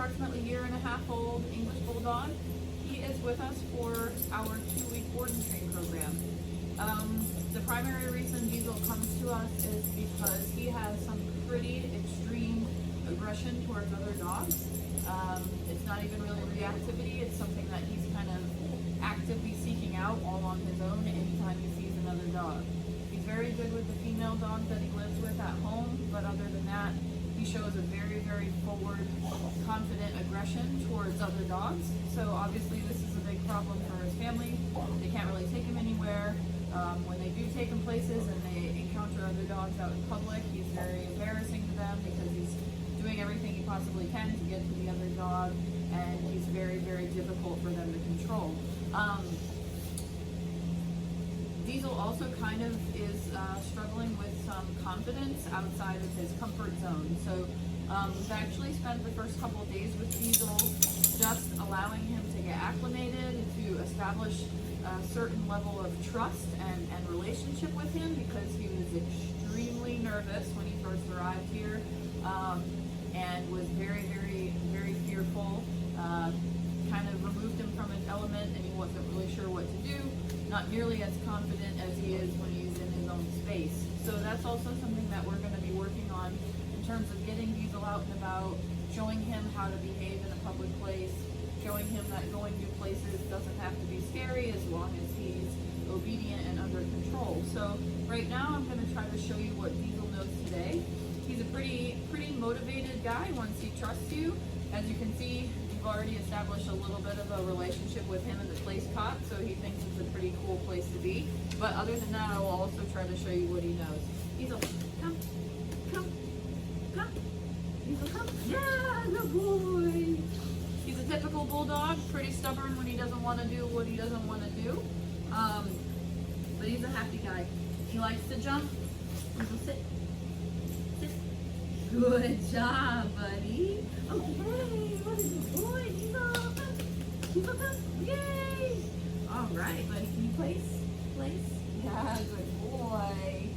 approximately 1.5-year-old English Bulldog. He is with us for our 2-week board and train program. The primary reason Diesel comes to us is because he has some pretty extreme aggression towards other dogs. It's not even really reactivity, it's something that he's kind of actively seeking out all on his own anytime he sees another dog. He's very good with the female dogs that he lives with at home, but other than that, he shows a very, very forward, confident aggression towards other dogs. So obviously this is a big problem for his family. They can't really take him anywhere. When they do take him places and they encounter other dogs out in public, he's very embarrassing to them because he's doing everything he possibly can to get to the other dog, and he's very, very difficult for them to control. Diesel also kind of is struggling with some confidence outside of his comfort zone. So we've actually spent the first couple of days with Diesel just allowing him to get acclimated, to establish a certain level of trust and relationship with him, because he was extremely nervous when he first arrived here and was very, very, very fearful. Kind of removed him from his element, and he wasn't really sure what to do. Not nearly as confident as he is when he's in his own space. So that's also something that we're going to be working on in terms of getting Diesel out and about, showing him how to behave in a public place, showing him that going new places doesn't have to be scary as long as he's obedient and under control. So right now I'm going to try to show you what Diesel knows today. He's a pretty motivated guy once he trusts you. As you can see, you've already established a little bit of a relationship with him in the place cot, so he thinks it's a pretty cool place to be. But other than that, I will also try to show you what he knows. Diesel, come, come, come. Diesel, come. Yeah, good boy. He's a typical bulldog, pretty stubborn when he doesn't want to do what he doesn't want to do. But he's a happy guy. He likes to jump. Diesel, sit. Sit. Good job, buddy. Okay, what is this boy? Diesel, come. Diesel, come. Yay! All right, buddy. Can you place? Place? Yeah, good boy.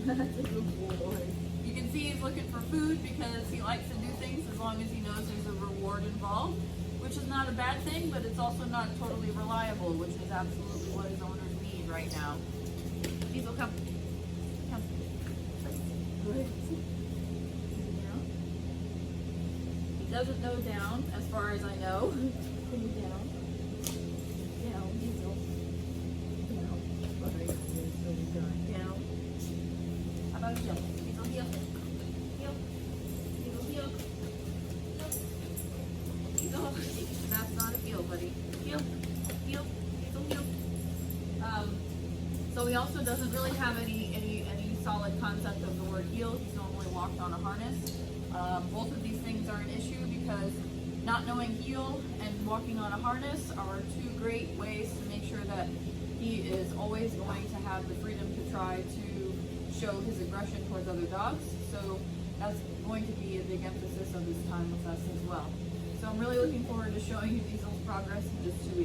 That's a good boy. You can see he's looking for food because he likes to do things as long as he knows there's a reward involved, which is not a bad thing, but it's also not totally reliable, which is absolutely what his owners need right now. Diesel, come. Come. Good. Down. He doesn't know down, as far as I know. Put him down. Down, Diesel. Down. Alright, down. How about heel? Diesel, heel. Heel. Diesel, heel. Heel. That's not a heel, buddy. Heel. Heel. Diesel, heel. So he also doesn't really have any solid concept of the word heel. He's normally walked on a harness. Both of these things are an issue because not knowing heel and walking on a harness are two great ways to make sure that he is always going to have the freedom to try to show his aggression towards other dogs. So that's going to be a big emphasis of his time with us as well. So I'm really looking forward to showing you Diesel's progress in just 2